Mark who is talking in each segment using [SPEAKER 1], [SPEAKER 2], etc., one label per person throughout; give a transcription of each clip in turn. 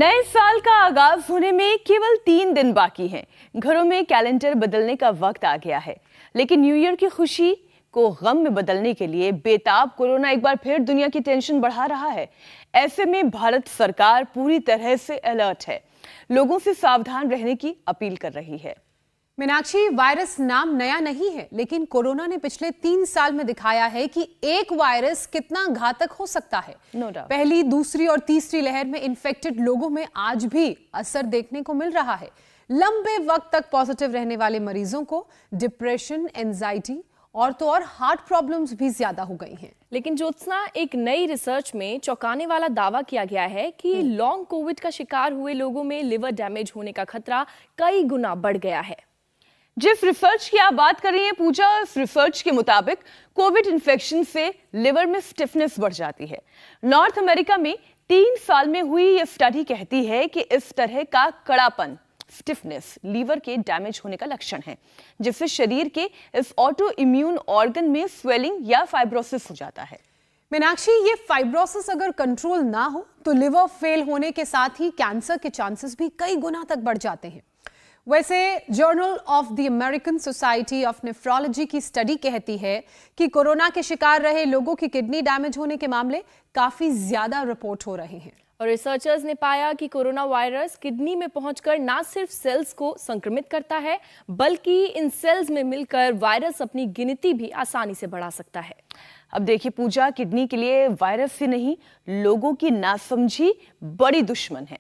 [SPEAKER 1] नए साल का आगाज होने में केवल 3 दिन बाकी हैं। घरों में कैलेंडर बदलने का वक्त आ गया है, लेकिन न्यू ईयर की खुशी को गम में बदलने के लिए बेताब कोरोना एक बार फिर दुनिया की टेंशन बढ़ा रहा है। ऐसे में भारत सरकार पूरी तरह से अलर्ट है, लोगों से सावधान रहने की अपील कर रही है।
[SPEAKER 2] मीनाक्षी, वायरस नाम नया नहीं है, लेकिन कोरोना ने पिछले 3 साल में दिखाया है कि एक वायरस कितना घातक हो सकता है। पहली, दूसरी और तीसरी लहर में इन्फेक्टेड लोगों में आज भी असर देखने को मिल रहा है। लंबे वक्त तक पॉजिटिव रहने वाले मरीजों को डिप्रेशन, एंजाइटी और तो और हार्ट प्रॉब्लम्स भी ज्यादा हो गई हैं।
[SPEAKER 3] लेकिन ज्योत्सना, एक नई रिसर्च में चौंकाने वाला दावा किया गया है कि लॉन्ग कोविड का शिकार हुए लोगों में लिवर डैमेज होने का खतरा कई गुना बढ़ गया है।
[SPEAKER 1] जिस रिसर्च की आप बात कर रही हैं पूजा, इस रिसर्च के मुताबिक कोविड इन्फेक्शन से लिवर में स्टिफनेस बढ़ जाती है। नॉर्थ अमेरिका में 3 साल में हुई यह स्टडी कहती है कि इस तरह का कड़ापन, स्टिफनेस, लीवर के डैमेज होने का लक्षण है, जिससे शरीर के इस ऑटो इम्यून ऑर्गन में स्वेलिंग या फाइब्रोसिस हो जाता है।
[SPEAKER 2] मीनाक्षी, ये फाइब्रोसिस अगर कंट्रोल ना हो तो लिवर फेल होने के साथ ही कैंसर के चांसेस भी कई गुना तक बढ़ जाते हैं। वैसे journal of the American society of nephrology की स्टडी कहती है कि कोरोना के शिकार रहे लोगों की किडनी डैमेज होने के मामले काफी ज्यादा रिपोर्ट हो रहे हैं।
[SPEAKER 3] और रिसर्चर्स ने पाया कि कोरोना वायरस किडनी में पहुंचकर ना सिर्फ सेल्स को संक्रमित करता है, बल्कि इन सेल्स में मिलकर वायरस अपनी गिनती भी आसानी से बढ़ा सकता है।
[SPEAKER 1] अब देखिए पूजा, किडनी के लिए वायरस से नहीं, लोगों की नासमझी बड़ी दुश्मन है।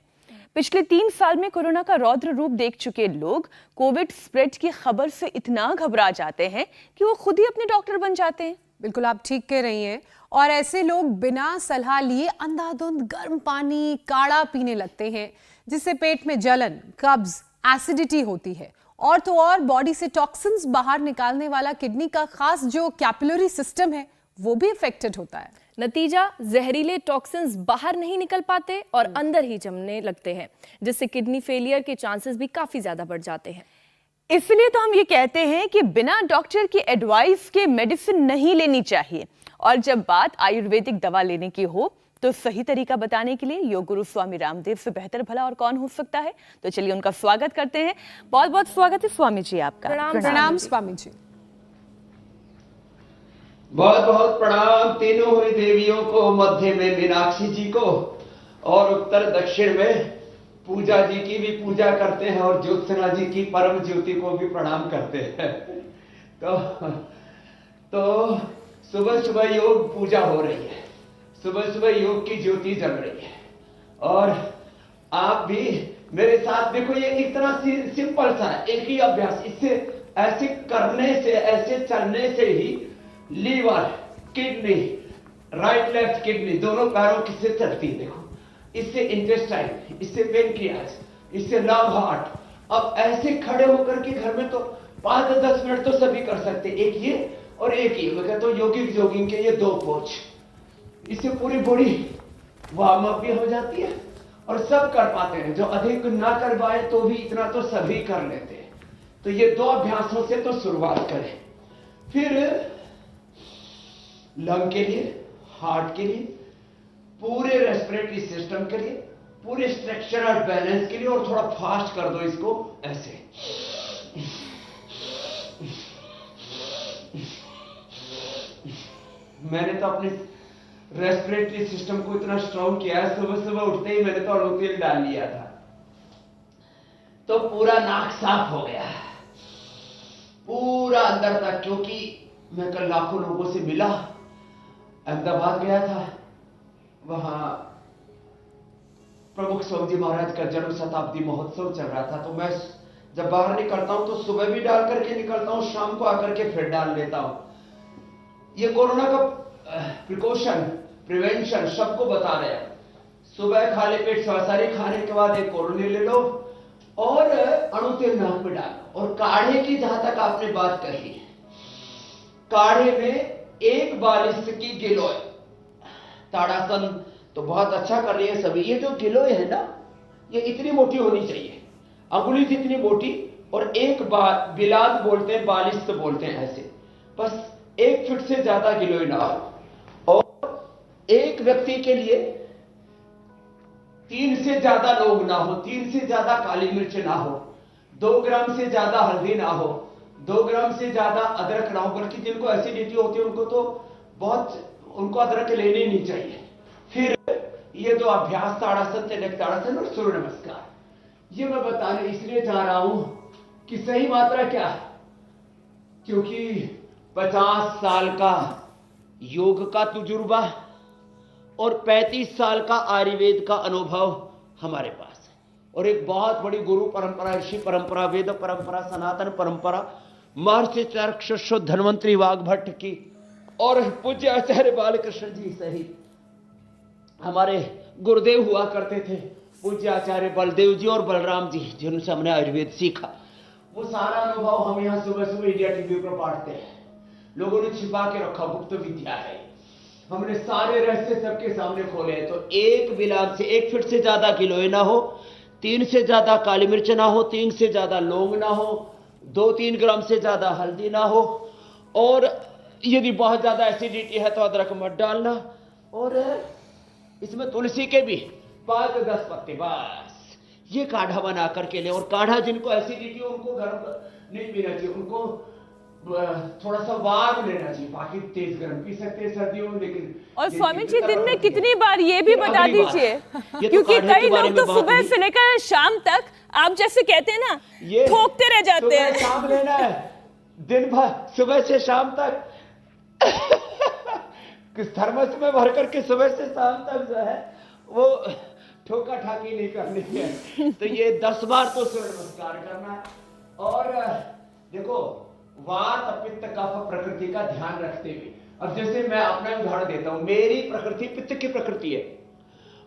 [SPEAKER 1] पिछले 3 साल में कोरोना का रौद्र रूप देख चुके लोग कोविड स्प्रेड की खबर से इतना घबरा जाते हैं कि वो खुद ही अपने डॉक्टर बन जाते हैं।
[SPEAKER 2] बिल्कुल, आप ठीक कह रही हैं। और ऐसे लोग बिना सलाह लिए अंधाधुंध गर्म पानी, काढ़ा पीने लगते हैं, जिससे पेट में जलन, कब्ज, एसिडिटी होती है। और तो और बॉडी से टॉक्सिन्स बाहर निकालने वाला किडनी का खास जो कैपिलरी सिस्टम है, वो भी इफेक्टेड होता है।
[SPEAKER 3] नतीजा, जहरीले टॉक्सिन्स बाहर नहीं निकल पाते और अंदर ही जमने लगते हैं, जिससे किडनी फेलियर के चांसेस भी काफी ज्यादा बढ़ जाते हैं।
[SPEAKER 1] इसलिए तो हम ये कहते हैं कि बिना डॉक्टर की एडवाइस के मेडिसिन नहीं लेनी चाहिए। और जब बात आयुर्वेदिक दवा लेने की हो तो सही तरीका बताने के लिए योग गुरु स्वामी रामदेव से बेहतर भला और कौन हो सकता है। तो चलिए उनका स्वागत करते हैं। बहुत बहुत स्वागत है स्वामी जी आपका।
[SPEAKER 2] प्रणाम स्वामी जी।
[SPEAKER 4] बहुत बहुत प्रणाम तीनों हुई देवियों को, मध्य में मीनाक्षी जी को और उत्तर दक्षिण में पूजा जी की भी पूजा करते हैं और ज्योत्सना जी की परम ज्योति को भी प्रणाम करते हैं। तो सुबह सुबह योग पूजा हो रही है, सुबह सुबह योग की ज्योति जल रही है और आप भी मेरे साथ देखो। ये इतना सिंपल सा एक ही अभ्यास, इससे ऐसे करने से, ऐसे चलने से ही liver, kidney, right left kidney दोनों पैरों की से चलती है। देखो, इससे इंटेस्टाइन, इससे पेनक्रियास, इससे लंग, हार्ट। अब ऐसे खड़े होकर के घर में तो 5 से 10 मिनट तो सभी कर सकते, एक ये और एक ये। मैं कहता हूं योगिक जोगिंग के ये 2 पोज, इससे पूरी बॉडी वार्म अप भी हो जाती है और सब कर पाते हैं। जो अधिक ना कर पाए तो भी इतना तो सभी कर लेते हैं। तो ये 2 अभ्यासों से तो शुरुआत करें, फिर लंग के लिए, हार्ट के लिए, पूरे रेस्पिरेटरी सिस्टम के लिए, पूरे स्ट्रक्चरल बैलेंस के लिए। और थोड़ा फास्ट कर दो इसको ऐसे। मैंने तो अपने रेस्पिरेटरी सिस्टम को इतना स्ट्रॉन्ग किया है, सुबह सुबह उठते ही मैंने तो अड़ों तेल डाल लिया था, तो पूरा नाक साफ हो गया पूरा अंदर तक। क्योंकि मैं कल लाखों लोगों से मिला, अहमदाबाद गया था, वहां प्रमुख स्वामी जी महाराज का जन्म शताब्दी महोत्सव चल रहा था। तो मैं जब बाहर निकलता हूं तो सुबह भी डाल करके निकलता हूं, शाम को आकर के फिर डाल लेता हूं। ये कोरोना का प्रिकॉशन, प्रिवेंशन सबको बता रहे हैं। सुबह खाली पेट स्वस्थारी खाने के बाद एक कोरोनी ले लो और अणु तेल नाक में डालो। और काढ़े की जहां तक आपने बात कही, काढ़े में 1 बालिश की गिलोय, ताड़ासन तो बहुत अच्छा कर रही है सभी। ये जो गिलोय है ना, ये इतनी मोटी होनी चाहिए, अंगुली जितनी मोटी, और 1 बिलाद बोलते हैं, बालिश तो बोलते हैं ऐसे, बस 1 फीट से ज्यादा गिलोय ना हो। और एक व्यक्ति के लिए 3 से ज्यादा लौंग ना हो, 3 से ज्यादा काली मिर्च ना हो, 2 ग्राम से ज्यादा हल्दी ना हो, 2 ग्राम से ज्यादा अदरक ना हो, बल्कि जिनको एसिडिटी होती है उनको तो उनको अदरक लेनी नहीं चाहिए। फिर ये 2 अभ्यास, ताड़ासन, तिलक ताड़ासन और सूर्य नमस्कार, ये मैं बताने इसलिए जा रहा हूं कि सही मात्रा क्या है, क्योंकि 50 साल का योग का तजुर्बा और 35 साल का आयुर्वेद का अनुभव हमारे पास है, और एक बहुत बड़ी गुरु परंपरा, ऋषि परंपरा, वेद परंपरा, सनातन परंपरा, महर्षि चरक्षुष धन्वंतरी वाग्भट्ट की और पूज्य आचार्य बालकृष्ण जी सहित हमारे गुरुदेव हुआ करते थे, पूज्य आचार्य बलदेव जी और बलराम जी, जिनसे हमने आयुर्वेद सीखा। वो सारा अनुभव हम यहाँ सुबह सुबह इंडिया टीवी पर बांटते हैं। लोगों ने छिपा के रखा, गुप्त विद्या है, हमने सारे रहस्य सबके सामने खोले। तो 1 बिलाग से 1 फीट से ज्यादा गिलोय ना हो, 3 से ज्यादा काली मिर्च ना हो, 3 से ज्यादा लौंग ना हो, 2-3 ग्राम से ज्यादा हल्दी ना हो, और यदि बहुत ज्यादा एसिडिटी है तो अदरक मत डालना, और इसमें तुलसी के भी 5-10 पत्ते, बस ये काढ़ा बना करके ले। और काढ़ा जिनको एसिडिटी हो उनको गर्म नहीं पीना चाहिए, उनको थोड़ा सा वार्म लेना चाहिए, बाकी तेज गर्म पी सकते हैं सर्दियों में। लेकिन
[SPEAKER 1] और स्वामी जी दिन में कितनी बार ये भी बता दीजिए, क्योंकि कई लोग तो सुबह से लेकर शाम तक आप जैसे कहते हैं ना, ठोकते रह जाते हैं।
[SPEAKER 4] शाम लेना है, दिन भर सुबह से शाम तक थर्मस में भर करके सुबह से शाम तक जो है वो ठोका ठाकी नहीं करनी है। तो ये 10 बार तो सूर्य नमस्कार करना है। और देखो, वात पित्त कफ प्रकृति का ध्यान रखते हुए, अब जैसे मैं अपना उदाहरण देता हूं, मेरी प्रकृति पित्त की प्रकृति है,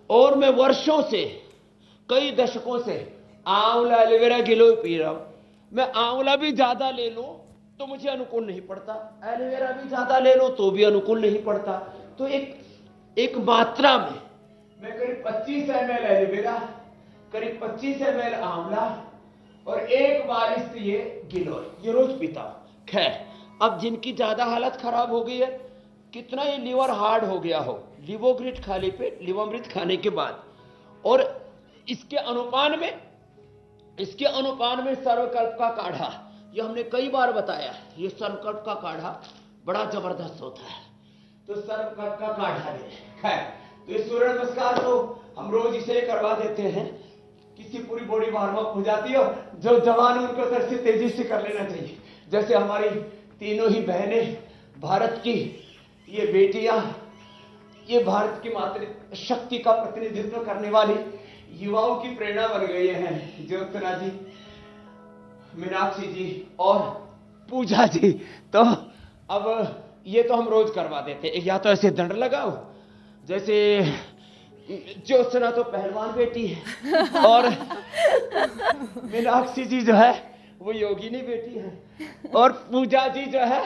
[SPEAKER 4] और मैं वर्षों से, कई दशकों से आंवला, एलोवेरा, गिलोय पी रहा हूं। मैं आंवला भी ज्यादा ले लूं तो मुझे अनुकूल नहीं पड़ता, एलोवेरा भी ज्यादा ले लो तो भी अनुकूल नहीं पड़ता। तो एक मात्रा में मैं करीब 25 ml एलोवेरा, करीब 25 ml आंवला और 1 बारिश ये गिलोय, ये रोज पीता हूं। खैर, अब जिनकी ज्यादा हालत खराब हो गई है, कितना ये लीवर हार्ड हो गया हो, लिवोग्रिट खाली पेट, लिवोमृत खाने के बाद, और इसके अनुपान में सर्वकल्प का काढ़ा, ये हमने कई बार बताया, ये सर्वकल्प का काढ़ा बड़ा जबरदस्त होता है। तो सर्वकल्प का काढ़ा ले। खैर, तो ये सूर्य नमस्कार तो हम रोज इसलिए करवा देते हैं, किसी पूरी बॉडी वार्म अप हो जाती है, जो जवान उनको सर से तेजी से कर लेना चाहिए। जैसे हमारी तीनों ही बहनें, भारत की ये बेटियां, ये भारत की मातृ शक्ति का प्रतिनिधित्व करने वाली युवाओं की प्रेरणा बन गई हैं, ज्योत्सना जी, मीनाक्षी जी और पूजा जी। तो अब ये तो हम रोज करवा देते हैं, या तो ऐसे दंड लगाओ, जैसे ज्योत्सना तो पहलवान बेटी है, और मीनाक्षी जी जो है वो योगिनी बेटी है, और पूजा जी जो है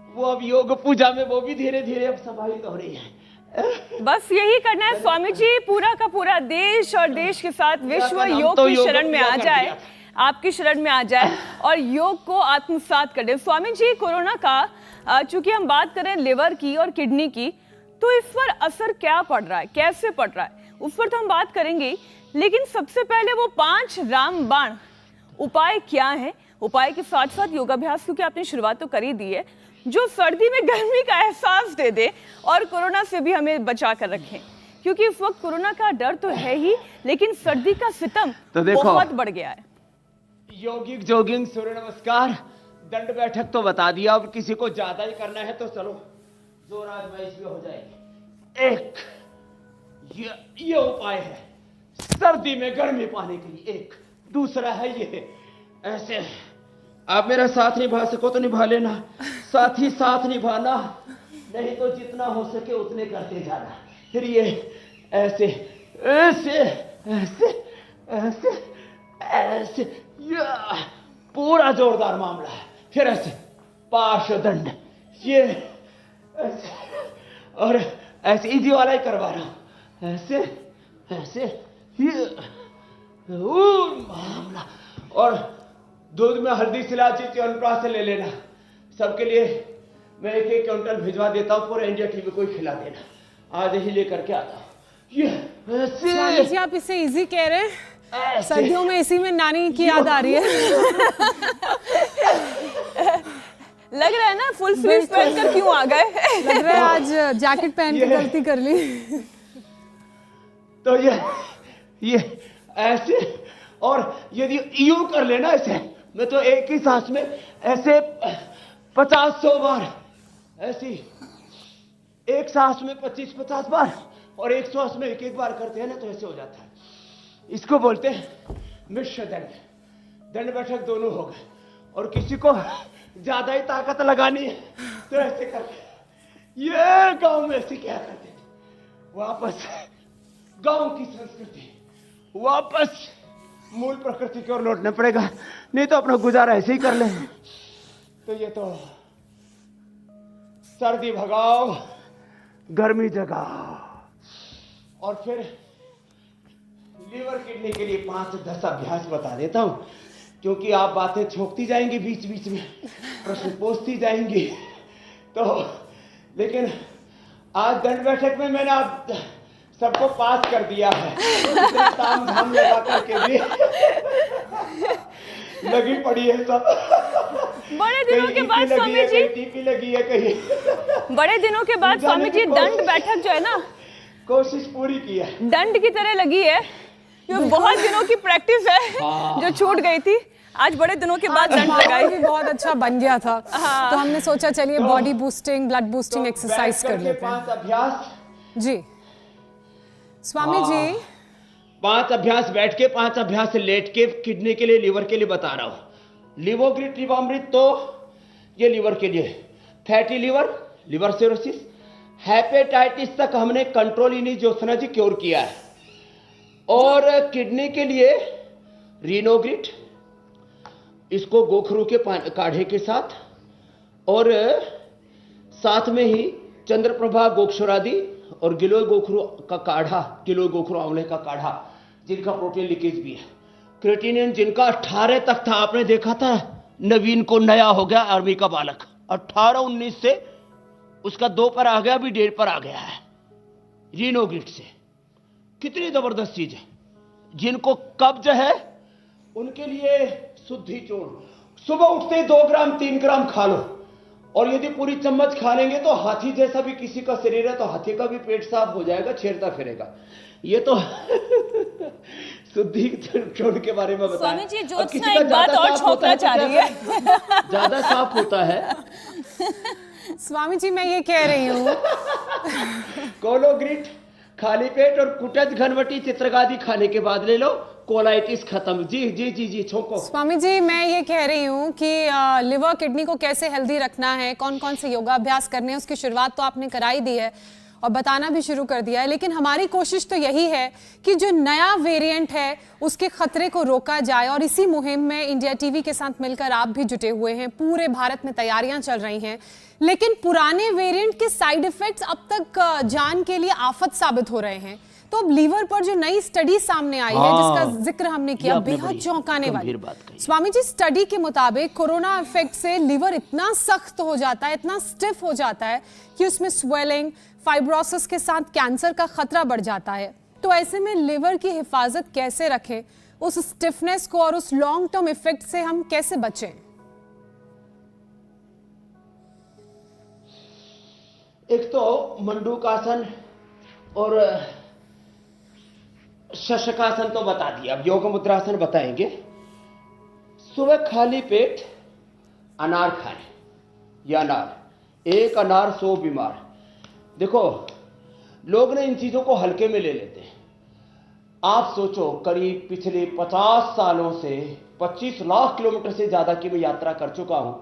[SPEAKER 4] वो अब योग पूजा में वो भी धीरे धीरे अब समाहित हो रही है।
[SPEAKER 1] बस यही करना है स्वामी जी, पूरा का पूरा देश और देश के साथ विश्व योग की शरण में आ जाए, आपकी शरण में आ जाए और योग को आत्मसात कर दे। स्वामी जी, कोरोना का चूंकि हम बात करें लिवर की और किडनी की, तो इस पर असर क्या पड़ रहा है, कैसे पड़ रहा है, उस पर तो हम बात करेंगे। लेकिन सबसे पहले वो 5 रामबाण उपाय क्या है, उपाय के साथ साथ योगाभ्यास, क्योंकि आपने शुरुआत तो कर ही दी है, जो सर्दी में गर्मी का एहसास दे दे और कोरोना से भी हमें बचा कर रखें, क्योंकि इस वक्त कोरोना का डर तो है ही, लेकिन सर्दी का सितम तो बहुत बढ़ गया है।
[SPEAKER 4] योगिक जोगिंग सूर्य नमस्कार, दंड बैठक तो बता दिया, अब किसी को ज्यादा ही करना है तो चलो जोर आजमाइश भी हो जाएगी। एक ये उपाय है सर्दी में गर्मी पाने के लिए। एक दूसरा है ये, ऐसे आप मेरा साथ निभा सको तो निभा लेना, साथ ही साथ निभाना, नहीं तो जितना हो सके उतने करते जाना। फिर ये ऐसे ऐसे ऐसे ऐसे ऐसे, ये पूरा जोरदार मामला है। फिर ऐसे पार्श्वदंड, ये ऐसे, और ऐसे इजी वाला ही करवा रहा हूं, ऐसे ऐसे, ये मामला। और दूध में हल्दी इलायची च्यवनप्राश से ले लेना। सबके लिए मैं 1-1 क्विंटल भिजवा देता हूँ, पूरे इंडिया टीवी को खिला देना। आज ही लेकर के आता हूँ। ये
[SPEAKER 2] स्वामी जी आप इसे इजी कह रहे हैं, सर्दियों में इसी में नानी की याद आ रही है।
[SPEAKER 1] लग रहा है ना फुल स्लीव पहनकर क्यों आ गए।
[SPEAKER 2] लग रहा है आज जैकेट पहन के गलती कर ली।
[SPEAKER 4] तो ये ऐसे, और यदि यूं कर लेना ऐसे, मैं तो एक ही सांस में ऐसे 50-100 बार, ऐसी एक सांस में 25-50 बार और एक सांस में एक बार करते हैं ना, तो ऐसे हो जाता है। इसको बोलते हैं मिश्र दंड। दंड बैठक दोनों हो गए, और किसी को ज्यादा ही ताकत लगानी है तो ऐसे करते। ये गांव में ऐसे क्या करते थे, वापस गांव की संस्कृति, वापस मूल प्रकृति की ओर लौटना पड़ेगा, नहीं तो अपना गुजारा ऐसे ही कर ले। तो ये तो सर्दी भगाओ, गर्मी जगाओ, और फिर लीवर किडनी के लिए 5-10 अभ्यास बता देता हूं, क्योंकि आप बातें छोकती जाएंगी, बीच बीच में प्रश्न पूछती जाएंगी। तो लेकिन आज दंड बैठक में मैंने आप सबको पास कर दिया है, ताम झाम लगा करके भी लगी पड़ी है सब।
[SPEAKER 1] बड़े दिनों के बाद स्वामी जी,
[SPEAKER 4] टीपी लगी है कहीं।
[SPEAKER 1] बड़े दिनों के बाद स्वामी जी दंड बैठक जो है ना,
[SPEAKER 4] कोशिश पूरी की है,
[SPEAKER 1] दंड की तरह लगी है। ये बहुत दिनों की प्रैक्टिस है जो छूट गई थी, आज बड़े दिनों के बाद दंड लगाई।
[SPEAKER 2] भी बहुत अच्छा बन गया था, तो हमने सोचा चलिए body boosting, blood boosting exercise कर लेते हैं।
[SPEAKER 4] 5 अभ्यास
[SPEAKER 2] जी स्वामी जी,
[SPEAKER 4] 5 अभ्यास बैठ के, 5 अभ्यास लेट के, किडनी के लिए, लीवर के लिए बता रहा हूं। लिवोग्रिट, लिवामृत, तो ये लीवर के लिए। Fatty liver, liver cirrhosis, hepatitis तक हमने कंट्रोल इन्हीं ज्योत्सना जी क्योर किया है। और किडनी के लिए रीनोग्रिट, इसको गोखरू के काढ़े के साथ, और साथ में ही चंद्रप्रभा गोक्षरादि और गिलोय गोखरू का काढ़ा, गिलोय गोखरू आंवले का काढ़ा, जिनका प्रोटीन लीकेज भी है। क्रेटिनिन जिनका 18 तक था, आपने देखा था, नवीन को नया हो गया आर्मी का बालक, 18-19 से उसका 2 पर आ गया, अभी 1.5 पर आ गया है रीनोग्रिट से। कितनी जबरदस्त चीज है। जिनको कब्ज है उनके लिए शुद्धि चूर्ण, सुबह उठते ही 2 ग्राम 3 ग्राम खा लो, और यदि पूरी चम्मच खा लेंगे तो हाथी जैसा भी किसी का शरीर है तो हाथी का भी पेट साफ हो जाएगा, छेड़ता फिरेगा। ये तो शुद्धि चूर्ण के बारे में बताया।
[SPEAKER 1] स्वामी जी ज्योत्सना एक बात और छोड़ना चाह रही है,
[SPEAKER 4] ज्यादा साफ होता है।
[SPEAKER 2] स्वामी जी मैं ये कह रही हूँ
[SPEAKER 4] कोलोग्रिट खाली पेट और कुटज, घनवटी, चित्रगादी खाने के बाद ले लो, कोलाइटिस खत्म। जी जी जी जी छोको।
[SPEAKER 2] स्वामी जी मैं ये कह रही हूँ कि लिवर किडनी को कैसे हेल्दी रखना है, कौन कौन से योगाभ्यास करने हैं, उसकी शुरुआत तो आपने कराई दी है और बताना भी शुरू कर दिया है, लेकिन हमारी कोशिश तो यही है कि जो नया वेरिएंट है उसके खतरे को रोका जाए, और इसी मुहिम में इंडिया टीवी के साथ मिलकर आप भी जुटे हुए हैं। पूरे भारत में तैयारियां चल रही हैं, लेकिन पुराने वेरिएंट के साइड इफेक्ट्स अब तक जान के लिए आफत साबित हो रहे हैं। तो अब लीवर पर जो नई स्टडी सामने आई है, जिसका जिक्र हमने किया, बेहद चौंकाने वाली। स्वामी जी स्टडी के मुताबिक कोरोना इफेक्ट से लीवर इतना सख्त हो जाता है, इतना स्टिफ हो जाता है कि उसमें स्वेलिंग, फाइब्रोसिस के साथ कैंसर का खतरा बढ़ जाता है। तो ऐसे में लिवर की हिफाजत कैसे रखें, उस स्टिफनेस को और उस लॉन्ग टर्म इफेक्ट से हम कैसे बचें?
[SPEAKER 4] एक तो मंडूकासन और शशकासन तो बता दिया, अब योग मुद्रासन बताएंगे। सुबह खाली पेट अनार खाएं, या अनार, 1 अनार 100 बीमार। देखो लोग ने इन चीजों को हल्के में ले लेते हैं। आप सोचो, करीब पिछले 50 सालों से 25 लाख किलोमीटर से ज्यादा की मैं यात्रा कर चुका हूं।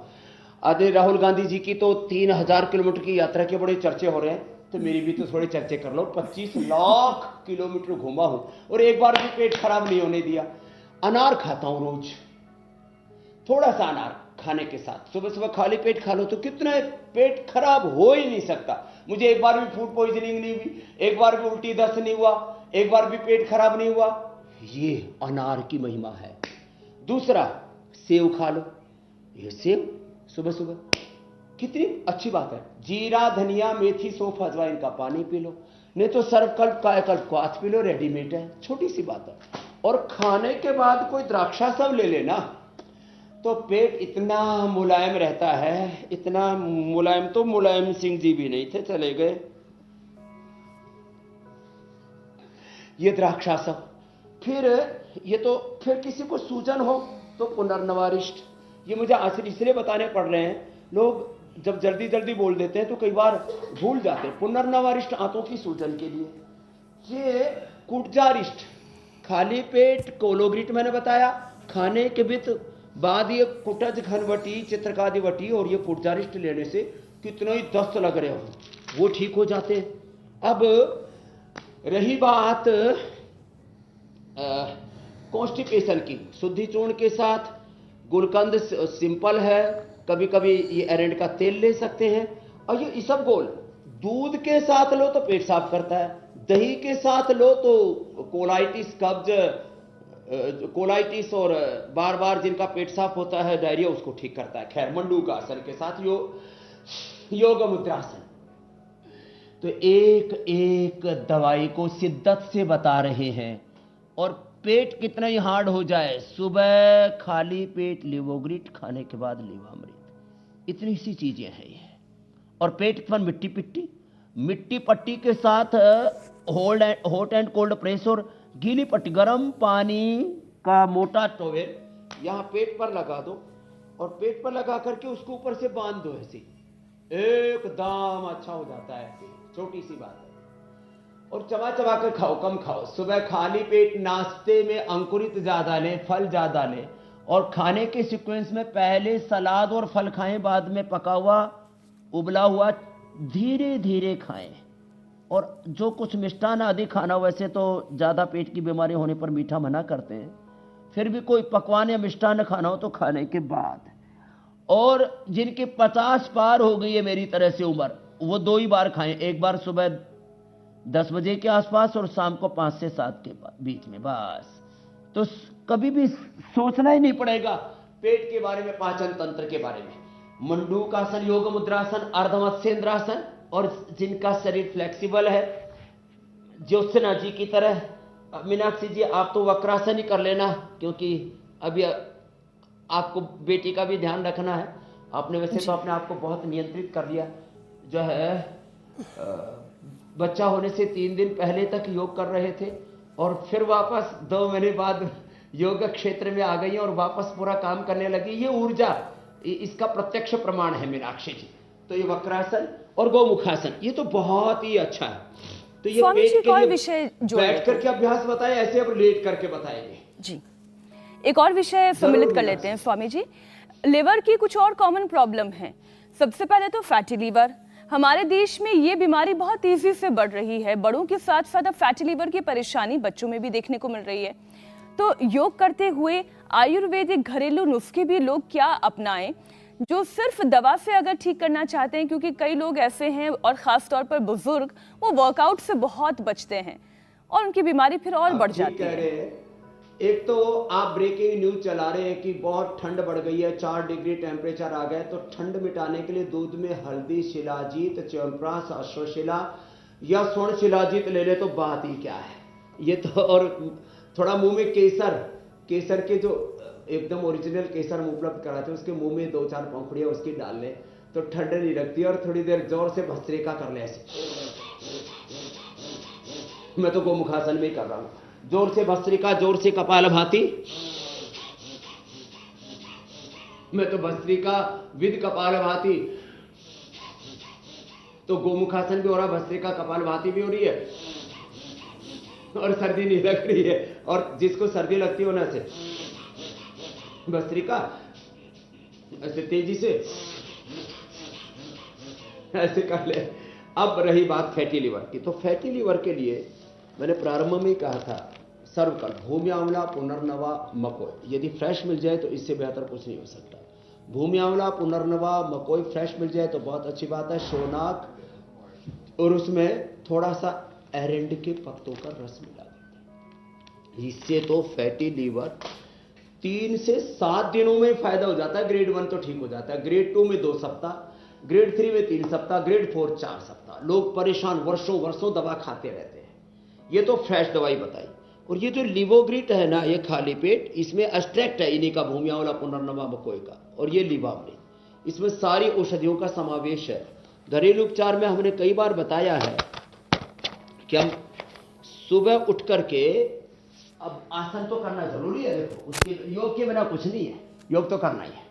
[SPEAKER 4] आदि राहुल गांधी जी की तो 3000 किलोमीटर की यात्रा के बड़े चर्चे हो रहे हैं, तो मेरी भी तो थोड़े चर्चे कर लो। 25 लाख किलोमीटर घूमा हूं और एक बार भी पेट खराब नहीं होने दिया। अनार खाता हूं रोज, थोड़ा सा अनार खाने के साथ। सुबह सुबह खाली पेट खा लो तो कितना पेट खराब हो ही नहीं सकता। मुझे एक बार भी फूड पॉइजनिंग नहीं हुई, एक बार भी उल्टी दस्त नहीं हुआ, एक बार भी पेट खराब नहीं हुआ। ये अनार की महिमा है। दूसरा, सेव खा लो। ये सेव सुबह सुबह कितनी अच्छी बात है। जीरा, धनिया, मेथी, सौंफ, अजवाइन का पानी पी लो। नहीं तो सर्वकल्प कायकल्प को हाथ पी लो, रेडीमेड है, छोटी सी बात है। और खाने के बाद कोई द्राक्षासव ले लेना तो पेट इतना मुलायम रहता है, इतना मुलायम, तो मुलायम सिंह जी भी नहीं थे, चले गए। ये द्राक्षासव, फिर ये तो फिर किसी को सूजन हो तो पुनर्नवारिष्ट। ये मुझे आखिर इसलिए बताने पड़ रहे हैं, लोग जब जल्दी जल्दी बोल देते हैं तो कई बार भूल जाते हैं। पुनर्नवारिष्ट आंतों की सूजन के लिए। ये कुटजारिष्ट, खाली पेट कोलोग्रिट मैंने बताया, खाने के बाद ये कुटज घनवटी, चित्रकादिवटी और ये कुटजारिष्ट लेने से कितना ही दस्त लग रहे हो वो ठीक हो जाते हैं। अब रही बात कॉन्स्टिपेशन की, शुद्धि चूर्ण के साथ गुलकंद सिंपल है, कभी कभी ये एरेंड का तेल ले सकते हैं। और ये इसबगोल दूध के साथ लो तो पेट साफ करता है, दही के साथ लो तो कोलाइटिस, कब्ज, कोलाइटिस और बार बार जिनका पेट साफ होता है, डायरिया, उसको ठीक करता है। खैर, मंडूकासन के साथ योग मुद्रासन। तो एक एक दवाई को शिद्दत से बता रहे हैं। और पेट कितना ही हार्ड हो जाए, सुबह खाली पेट लिवोग्रिट, खाने के बाद लीवामृत, इतनी सी चीजें हैं ये। और पेट पर मिट्टी पिट्टी, मिट्टी पट्टी के साथ हॉट एंड कोल्ड प्रेस और गीली पट्टी, गर्म पानी का मोटा टॉवेल यहाँ पेट पर लगा दो और पेट पर लगा करके उसको ऊपर से बांध दो, ऐसे एकदम अच्छा हो जाता है। छोटी सी बात है। और चबा चबा कर खाओ, कम खाओ। सुबह खाली पेट नाश्ते में अंकुरित ज्यादा लें, फल ज्यादा लें, और खाने के सीक्वेंस में पहले सलाद और फल खाएं, बाद में पका हुआ उबला हुआ धीरे धीरे खाएं। और जो कुछ मिष्टान आदि खाना, वैसे तो ज़्यादा पेट की बीमारी होने पर मीठा मना करते हैं, फिर भी कोई पकवान या मिष्टान खाना हो तो खाने के बाद। और जिनकी 50 पार हो गई है मेरी तरह से उम्र, वो 2 ही बार खाएं, एक बार सुबह 10 बजे के आसपास और शाम को 5 से 7 के बीच में, बस। तो कभी भी सोचना ही नहीं पड़ेगा पेट के बारे में, पाचन तंत्र के बारे में। मंडूकासन, योग मुद्रासन, अर्धमत्स्येंद्रासन, और जिनका शरीर फ्लेक्सिबल है, ज्योत्सना जी की तरह। मीनाक्षी जी, आप तो वक्रासन ही कर लेना, क्योंकि अभी आपको बेटी का भी ध्यान रखना है। आपने वैसे तो अपने आप को बहुत नियंत्रित कर लिया, जो है बच्चा होने से 3 दिन पहले तक योग कर रहे थे और फिर वापस 2 महीने बाद योग क्षेत्र में आ गई और वापस पूरा काम करने लगी। ये ऊर्जा, इसका प्रत्यक्ष प्रमाण है मीनाक्षी जी। तो ये वक्रासन और गौमुखासन, ये तो बहुत ही अच्छा है। तो ये पेट के लिए
[SPEAKER 1] विषय
[SPEAKER 4] बैठ करके अभ्यास बताए, ऐसे अब लेट करके बताएंगे
[SPEAKER 1] जी। एक और विषय सम्मिलित कर लेते हैं स्वामी जी। लिवर की कुछ और कॉमन प्रॉब्लम है। सबसे पहले तो फैटी लीवर। हमारे देश में ये बीमारी बहुत तेजी से बढ़ रही है। बड़ों के साथ साथ अब फैटी लीवर की परेशानी बच्चों में भी देखने को मिल रही है। तो योग करते हुए आयुर्वेदिक घरेलू नुस्खे भी लोग क्या अपनाएं, जो सिर्फ दवा से अगर ठीक करना चाहते हैं, क्योंकि कई लोग ऐसे हैं और खास तौर पर बुजुर्ग, वो वर्कआउट से बहुत बचते हैं और उनकी बीमारी फिर और बढ़ जाती है।
[SPEAKER 4] एक तो आप ब्रेकिंग न्यूज चला रहे हैं कि बहुत ठंड बढ़ गई है, 4 डिग्री टेम्परेचर आ गया, तो ठंड मिटाने के लिए दूध में हल्दी, शिलाजीत, च्यवनप्राश, अश्वशिला या स्वर्ण शिलाजीत ले ले तो बात ही क्या है। ये तो, और थोड़ा मुंह में केसर के जो एकदम ओरिजिनल केसर हम उपलब्ध कराते हैं, उसके मुंह में 2-4 पंखुड़ियां उसकी डाल ले तो ठंड नहीं लगती। और थोड़ी देर जोर से भस्त्रिका कर ले, ऐसे। मैं तो गोमुखासन में ही कर रहा हूं, जोर से भस्त्रिका, जोर से कपालभाति। मैं तो भस्त्रिका विद कपालभाति, तो गोमुखासन भी हो रहा, भस्त्रिका कपालभाति भी हो रही है और सर्दी नहीं लग रही है। और जिसको सर्दी लगती है ना, से भस्त्रिका ऐसे तेजी से ऐसे कर ले। अब रही बात फैटी लिवर की, तो फैटी लिवर के लिए मैंने प्रारंभ में ही कहा था, सर्वकल्प, भूमि आंवला, पुनर्नवा, मकोई। यदि फ्रेश मिल जाए तो इससे बेहतर कुछ नहीं हो सकता। भूमि आंवला, पुनर्नवा, मकोई फ्रेश मिल जाए तो बहुत अच्छी बात है। शोनाक, और उसमें थोड़ा सा एरेंड के पत्तों का रस मिला देते हैं। इससे तो फैटी लीवर 3 से 7 दिनों में फायदा हो जाता है। ग्रेड 1 तो ठीक हो जाता है, ग्रेड 2 में 2 सप्ताह, ग्रेड 3 में 3 सप्ताह, ग्रेड 4 4 सप्ताह। लोग परेशान, वर्षों वर्षों दवा खाते रहते हैं। ये तो फ्रेश दवाई बताई। और ये जो लिवोग्रिट है ना, ये खाली पेट, इसमें एक्सट्रैक्ट है इन्हीं का, भूमियावला पुनर्नवा मकोई का, और ये लिवामृत, इसमें सारी औषधियों का समावेश है। घरेलू उपचार में हमने कई बार बताया है कि हम सुबह उठ करके, अब आसन तो करना जरूरी है, देखो उसके योग के बिना कुछ नहीं है, योग तो करना ही है।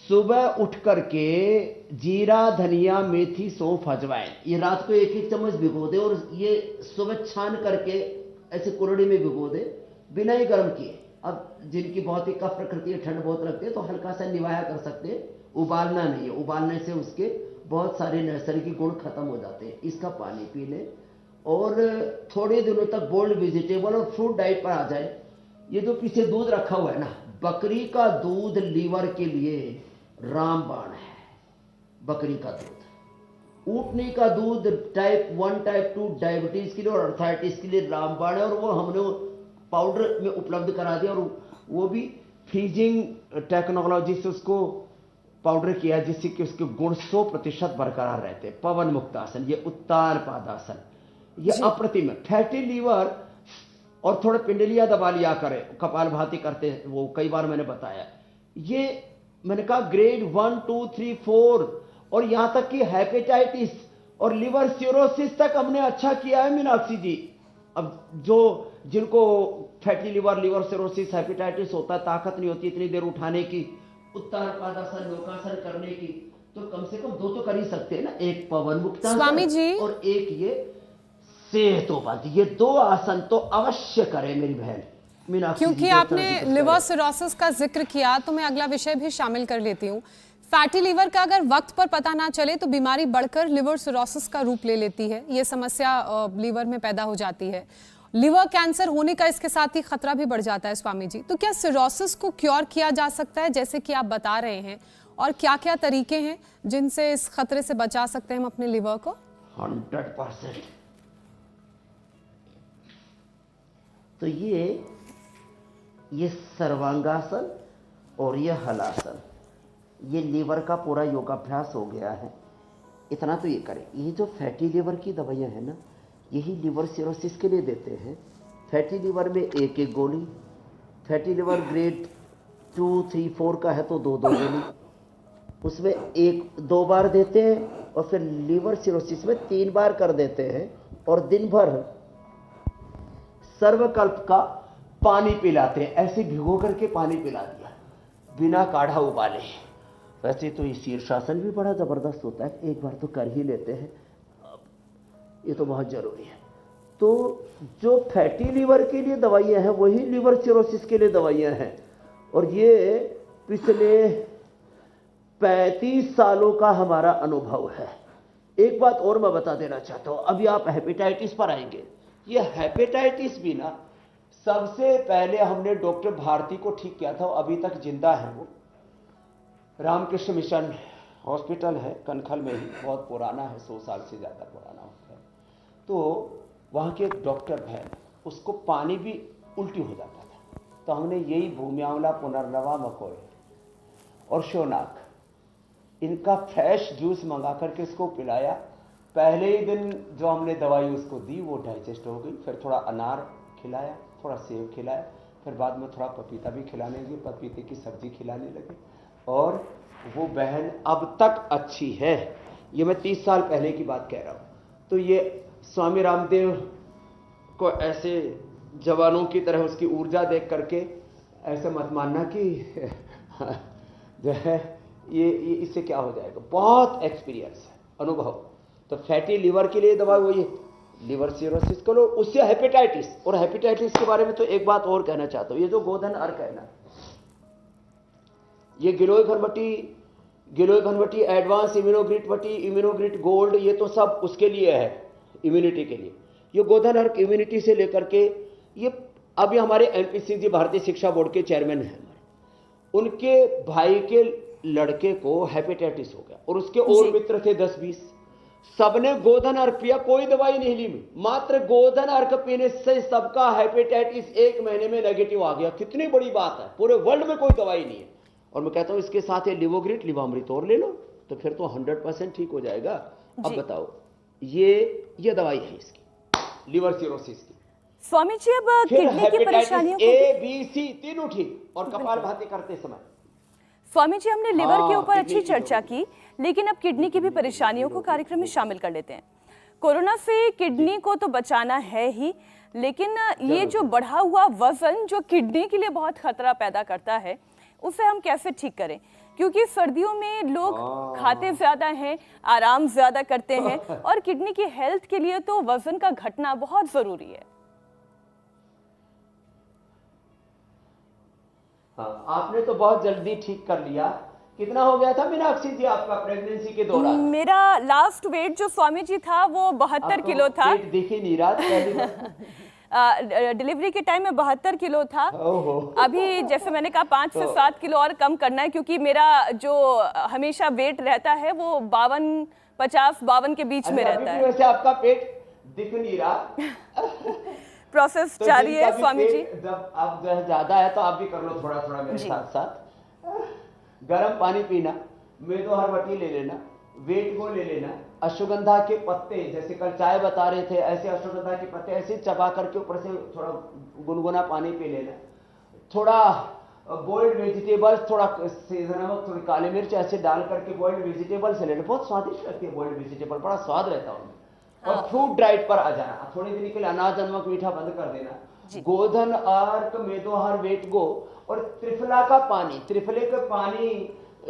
[SPEAKER 4] सुबह उठ करके जीरा, धनिया, मेथी, सौंफ, अजवाइन, ये रात को एक एक चम्मच भिगो दे, और ये सुबह छान करके ऐसे कुरड़ी में भिगो दे, बिना ही गर्म किए। अब जिनकी बहुत ही कफ प्रकृति है, ठंड बहुत लगती है, तो हल्का सा निवाया कर सकते हैं, उबालना नहीं है। उबालने से उसके बहुत सारे नैसर्गिक गुण खत्म हो जाते हैं। इसका पानी पी ले, और थोड़े दिनों तक बोल्ड वेजिटेबल और फ्रूट डाइट पर आ जाए। ये जो पीछे दूध रखा हुआ है ना, बकरी का दूध लीवर के लिए रामबाण है। बकरी का दूध, ऊँटनी का दूध टाइप 1 टाइप 2 डायबिटीज के लिए और अर्थराइटिस के लिए रामबाण है। और वो हमने पाउडर में उपलब्ध करा दिया, और वो भी फ्रीजिंग टेक्नोलॉजी से उसको पाउडर किया, जिससे कि उसके गुण 100% बरकरार रहते हैं। पवन मुक्तासन, ये उत्तान पादासन, ये अप्रतिम है। फैटी लीवर और थोड़े पिंडलिया दबा लिया करें, कपालभाति करते हैं, वो कई बार मैंने बताया। ये मैंने कहा ग्रेड 1 2 3 4, और यहां तक कि हेपेटाइटिस और लिवर सिरोसिस तक हमने अच्छा किया है मीनाक्षी जी। अब जो जिनको fatty liver, liver cirrhosis, hepatitis होता है, ताकत नहीं होती इतनी देर उठाने की, उत्तान पादासन, योगासन करने की, तो कम से कम 2 तो कर ही सकते हैं ना, एक पवन मुक्तासन
[SPEAKER 2] स्वामी जी,
[SPEAKER 4] और एक ये सेहतोबंद। ये 2 आसन तो अवश्य करें मेरी बहन मीनाक्षी।
[SPEAKER 2] क्योंकि आपने लिवर सिरोसिस का जिक्र किया, तो मैं अगला विषय भी शामिल कर लेती हूँ। फैटी लीवर का अगर वक्त पर पता ना चले तो बीमारी बढ़कर लिवर सिरोसिस का रूप ले लेती है। ये समस्या लीवर में पैदा हो जाती है। लिवर कैंसर होने का इसके साथ ही खतरा भी बढ़ जाता है। स्वामी जी, तो क्या सिरोसिस को क्योर किया जा सकता है जैसे कि आप बता रहे हैं, और क्या क्या तरीके हैं जिनसे इस खतरे से बचा सकते हैं हम अपने लिवर को?
[SPEAKER 4] 100%। तो ये सर्वांगासन और ये हलासन, ये लीवर का पूरा योगाभ्यास हो गया है। इतना तो ये करें। ये जो फैटी लीवर की दवाइयाँ हैं ना, यही लिवर सिरोसिस के लिए देते हैं। फैटी लीवर में 1-1 गोली, फैटी लिवर ग्रेड 2 3 4 का है तो 2-2 गोली, उसमें 1-2 बार देते हैं, और फिर लिवर सिरोसिस में 3 बार कर देते हैं। और दिन भर सर्वकल्प का पानी पिलाते हैं, ऐसे भिगो करके पानी पिला दिया, बिना काढ़ा उबाले। वैसे तो ये शीर्षासन भी बड़ा ज़बरदस्त होता है, एक बार तो कर ही लेते हैं, ये तो बहुत ज़रूरी है। तो जो फैटी लीवर के लिए दवाइयाँ हैं वही लिवर सिरोसिस के लिए दवाइयाँ हैं, और ये पिछले 35 सालों का हमारा अनुभव है। एक बात और मैं बता देना चाहता हूँ, अभी आप हेपेटाइटिस पर आएंगे। ये हेपेटाइटिस भी ना, सबसे पहले हमने डॉक्टर भारती को ठीक किया था, अभी तक जिंदा है वो। रामकृष्ण मिशन हॉस्पिटल है कनखल में ही, बहुत पुराना है, 100 साल से ज़्यादा पुराना होता है। तो वहाँ के एक डॉक्टर है, उसको पानी भी उल्टी हो जाता था, तो हमने यही भूमियावला, पुनर्नवा मकोई और शोनाक, इनका फ्रेश जूस मंगा करके इसको पिलाया। पहले ही दिन जो हमने दवाई उसको दी वो डाइजेस्ट हो गई। फिर थोड़ा अनार खिलाया, थोड़ा सेब खिलाया, फिर बाद में थोड़ा पपीता भी खिलाने लगे, पपीते की सब्जी खिलाने लगे, और वो बहन अब तक अच्छी है। ये मैं 30 साल पहले की बात कह रहा हूँ। तो ये स्वामी रामदेव को ऐसे जवानों की तरह उसकी ऊर्जा देख करके ऐसे मत मानना कि जो है ये इससे क्या हो जाएगा। बहुत एक्सपीरियंस है, अनुभव। तो फैटी लीवर के लिए दवा वही लिवर सिरोसिस को लो, उससे हेपेटाइटिस। और हेपेटाइटिस के बारे में तो एक बात और कहना चाहता हूँ, ये जो गोधन अर्क है ना, ये गिलोय घनवटी एडवांस इम्यूनोग्रिट गोल्ड, ये तो सब उसके लिए है, इम्यूनिटी के लिए। ये गोधन अर्क इम्यूनिटी से लेकर के ये अभी हमारे एमपीसीजी भारतीय शिक्षा बोर्ड के चेयरमैन हैं, उनके भाई के लड़के को हेपेटाइटिस हो गया, और उसके और मित्र थे 10-20, सबने गोधन अर्क पिया, कोई दवाई नहीं ली, मात्र गोधन अर्क पीने से सबका हेपेटाइटिस 1 महीने में नेगेटिव आ गया। कितनी बड़ी बात है, पूरे वर्ल्ड में कोई दवाई नहीं है। और मैं कहता हूं इसके साथ ये लिवोग्रिट, लिवामृत और ले लो, तो फिर तो 100% ठीक हो जाएगा। अब बताओ, ये दवाई है इसकी, लिवर सिरोसिस की।
[SPEAKER 1] स्वामी जी अब किडनी की परेशानियों को
[SPEAKER 4] A, B, C तीनों ठीक, और कपालभाति करते समय।
[SPEAKER 1] स्वामी जी हमने लिवर के ऊपर अच्छी चर्चा की, लेकिन अब किडनी की भी परेशानियों को कार्यक्रम में शामिल कर लेते हैं। कोरोना से किडनी को तो बचाना है ही, लेकिन ये जो बढ़ा हुआ वजन जो किडनी के लिए बहुत खतरा पैदा करता है, उसे हम कैसे ठीक करें? क्योंकि सर्दियों में लोग खाते ज्यादा हैं, आराम ज्यादा करते हैं, और किडनी की हेल्थ के लिए तो वजन का घटना बहुत जरूरी है।
[SPEAKER 4] हाँ, आपने तो बहुत जल्दी ठीक कर लिया। कितना हो गया था मीनाक्षी जी आपका प्रेगनेंसी के दौरान?
[SPEAKER 1] मेरा लास्ट वेट जो स्वामी जी था वो 72 किलो था।
[SPEAKER 4] पेट दिख ही नहीं रहा पहली बार।
[SPEAKER 1] डिलीवरी के टाइम में 72 किलो था।
[SPEAKER 4] ओहो।
[SPEAKER 1] अभी जैसे मैंने कहा 5 से 7 किलो और कम करना है, क्योंकि मेरा जो हमेशा वेट रहता है वो 50-52 के बीच में रहता है।
[SPEAKER 4] वैसे आपका पेट दिख नहीं रहा।
[SPEAKER 1] प्रोसेस जारी है स्वामी जी।
[SPEAKER 4] जब आप जो है ज्यादा है तो आप भी कर लो थोड़ा थोड़ा मेरे साथ साथ। गर्म पानी पीना, मेदोहारवटी ले लेना, वेट को ले लेना, अश्वगंधा के पत्ते, जैसे कल चाय बता रहे थे, ऐसे अश्वगंधा के पत्ते ऐसे चबा करके ऊपर से थोड़ा गुनगुना पानी पी लेना, थोड़ा बॉइल्ड वेजिटेबल्स, थोड़ा नमक, थोड़ी काली मिर्च ऐसे डाल करके बॉइल्ड वेजिटेबल्स ले लेना। बहुत स्वादिष्ट लगती है बॉइल्ड वेजिटेबल, बड़ा स्वाद रहता है उनमें। और फ्रूट डाइट पर आ जाना, थोड़े दिन के लिए अनाज, नमक, मीठा बंद कर देना। गोधन अर्क, मेदोहार, वेट गो और त्रिफला का पानी, त्रिफले के पानी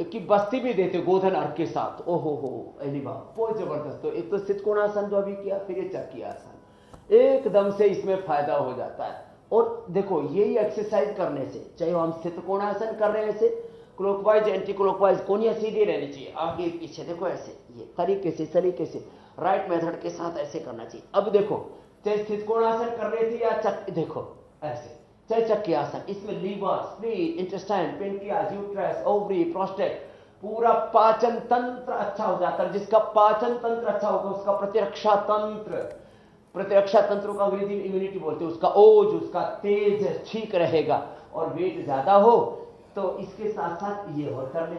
[SPEAKER 4] की बस्ती भी देते गोधन अर्क के साथ। ओहो हो अनिबा, बहुत जबरदस्त। तो एक तो सितकोणासन जो अभी किया, फिर ये चक्की आसन, एकदम से इसमें फायदा हो जाता है। और देखो यही एक्सरसाइज करने से, चाहे हम सितकोणासन कर रहे हैं ऐसे क्लॉकवाइज एंटी क्लॉकवाइज, कोनिया सीधी रहनी चाहिए, आगे पीछे देखो ऐसे, ये तरीके से राइट मेथड के साथ ऐसे करना चाहिए। अब देखो, चाहे त्रिकोणासन कर रहे थे या चक्की, देखो ऐसे, चाहे चक्की आसन, इसमें liver, spleen, intestine, pancreas, uterus, ovary, prostate, पूरा पाचन तंत्र अच्छा हो जाता है। जिसका पाचन तंत्र अच्छा होगा उसका प्रतिरक्षा तंत्र का अंग्रेजी में इम्यूनिटी बोलते हैं, उसका ओज, उसका तेज ठीक रहेगा। और वेट ज्यादा हो तो इसके साथ साथ ये और कर ले।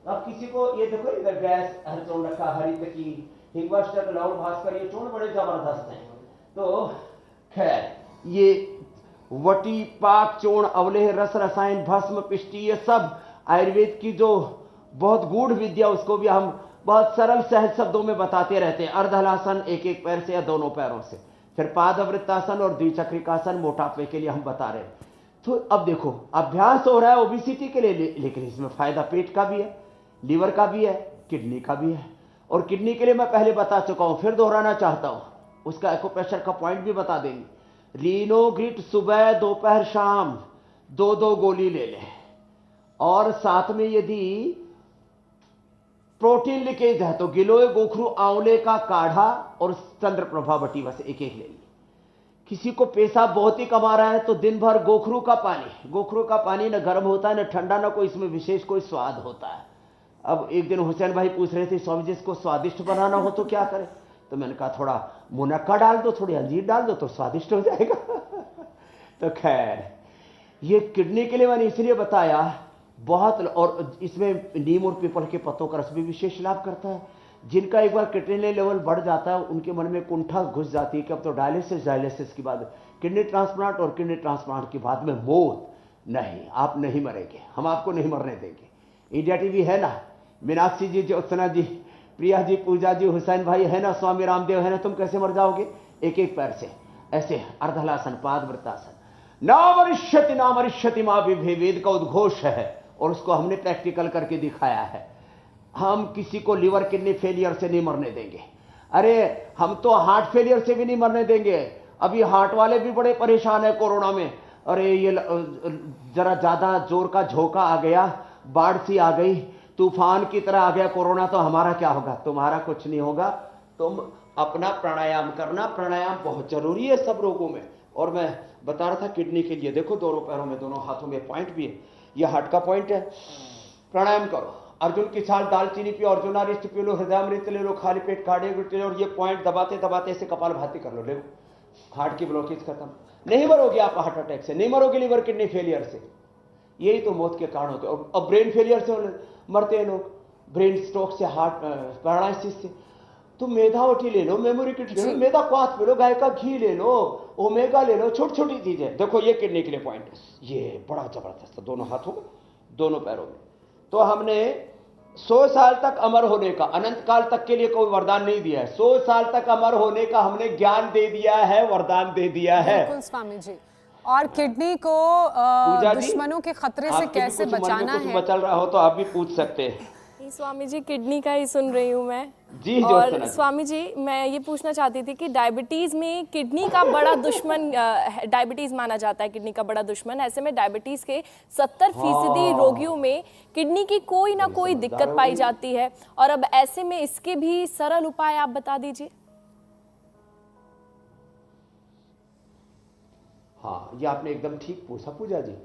[SPEAKER 4] अब किसी को ये देखो, इधर गैस, हरचौन रखा, हरी तकी, हिंगवाष्टक, लौड़ भास्कर, ये चूर्ण बड़े जबरदस्त हैं। तो खैर ये वटी, पाक, चूर्ण, अवलेह, रस, रसायन, भस्म, पिष्टी, ये सब आयुर्वेद की जो बहुत गूढ़ विद्या, उसको भी हम बहुत सरल सहज शब्दों में बताते रहते हैं। अर्धहलासन, एक एक पैर से या दोनों पैरों से, फिर पादवृत्तासन और द्विचक्रिकासन मोटापे के लिए हम बता रहे हैं। तो अब देखो, अभ्यास हो रहा है ओबेसिटी के लिए, लेकिन इसमें फायदा पेट का भी है, लीवर का भी है, किडनी का भी है। और किडनी के लिए मैं पहले बता चुका हूं, फिर दोहराना चाहता हूं, उसका एक्यूप्रेशर का पॉइंट भी बता देंगे। रीनोग्रिट सुबह, दोपहर, शाम 2-2 गोली ले लें। और साथ में यदि प्रोटीन लीकेज है तो गिलोय, गोखरू, आंवले का काढ़ा और चंद्रप्रभा बटी, बस एक एक ले ली। किसी को पेशाब बहुत ही कमा रहा है तो दिन भर गोखरू का पानी न गर्म होता है न ठंडा, न कोई इसमें विशेष कोई स्वाद होता है। अब एक दिन हुसैन भाई पूछ रहे थे, स्वामी जी इसको स्वादिष्ट बनाना हो तो क्या करें? तो मैंने कहा थोड़ा मुनक्का डाल दो, थोड़ी अंजीर डाल दो तो स्वादिष्ट हो जाएगा। तो खैर ये किडनी के लिए मैंने इसलिए बताया बहुत, और इसमें नीम और पीपल के पत्तों का रस भी विशेष लाभ करता है। जिनका एक बार किडनी लेवल बढ़ जाता है उनके मन में कुंठा घुस जाती है कि अब तो डायलिसिस के बाद किडनी ट्रांसप्लांट, और किडनी ट्रांसप्लांट के बाद में मौत। नहीं, आप नहीं मरेंगे, हम आपको नहीं मरने देंगे। इंडिया टीवी है ना, मीनाक्षी जी, ज्योत्सना जी, प्रिया जी, पूजा जी, हुसैन भाई है ना, स्वामी रामदेव है ना, तुम कैसे मर जाओगे? एक एक पैर से ऐसे अर्धहलासन, पादवृत्तासन। नामरिष्यति मां विभे, वेद का उद्घोष है और उसको हमने प्रैक्टिकल करके दिखाया है। हम किसी को लिवर किडनी फेलियर से नहीं मरने देंगे। अरे हम तो हार्ट फेलियर से भी नहीं मरने देंगे। अभी हार्ट वाले भी बड़े परेशान है कोरोना में। अरे ये जरा ज्यादा जोर का झोंका आ गया, बाढ़ सी आ गई, तूफान की तरह आ गया कोरोना, तो हमारा क्या होगा? तुम्हारा कुछ नहीं होगा। तुम अपना प्राणायाम करना, प्राणायाम बहुत जरूरी है सब रोगों में। और मैं बता रहा था किडनी के लिए, देखो दोनों पैरों में, दोनों हाथों में पॉइंट भी है, यह हार्ट का पॉइंट है। प्राणायाम करो, अर्जुन की छाल, दालचीनी पियो, अर्जुनारिष्ट पी लो, हृदयामृत ले लो, खाली पेट काढ़े ले लो, और ये पॉइंट दबाते दबाते ऐसे कपालभाति कर लो, ले लो, हार्ट की ब्लॉकेज खत्म। नहीं मरोगे आप हार्ट अटैक से, नहीं मरोगे लिवर किडनी फेलियर से। यही तो मौत के कारण होते हैं। और ब्रेन फेलियर से मरते हैं लोग, ब्रेन स्ट्रोक से, हार्ट पैरालिसिस से। तो मेधावटी ले लो, मेमोरी किट ले लो, मेदा क्वाथ ले लो, गाय का घी ले लो, ओमेगा ले लो, छोटी छोटी चीजें। देखो ये किडनी के लिए पॉइंट है, ये बड़ा जबरदस्त है, दोनों हाथों में, दोनों पैरों में। तो हमने 100 साल तक अमर होने का, अनंत काल तक के लिए कोई वरदान नहीं दिया है, 100 साल तक अमर होने का हमने ज्ञान दे दिया है, वरदान दे दिया है।
[SPEAKER 2] बिल्कुल स्वामी जी। और किडनी को दुश्मनों के खतरे से कैसे बचाना है?
[SPEAKER 4] बचल रहा हो तो आप भी पूछ सकते हैं।
[SPEAKER 3] स्वामी जी किडनी का ही सुन रही हूँ मैं
[SPEAKER 4] जी।
[SPEAKER 3] और स्वामी जी मैं ये पूछना चाहती थी कि डायबिटीज में किडनी का बड़ा दुश्मन, डायबिटीज माना जाता है किडनी का बड़ा दुश्मन। ऐसे में डायबिटीज के 70% रोगियों में किडनी की कोई ना कोई दिक्कत पाई जाती है, और अब ऐसे में इसके भी सरल उपाय आप बता दीजिए।
[SPEAKER 4] हाँ, ये आपने एकदम ठीक पूछा पूजा जी।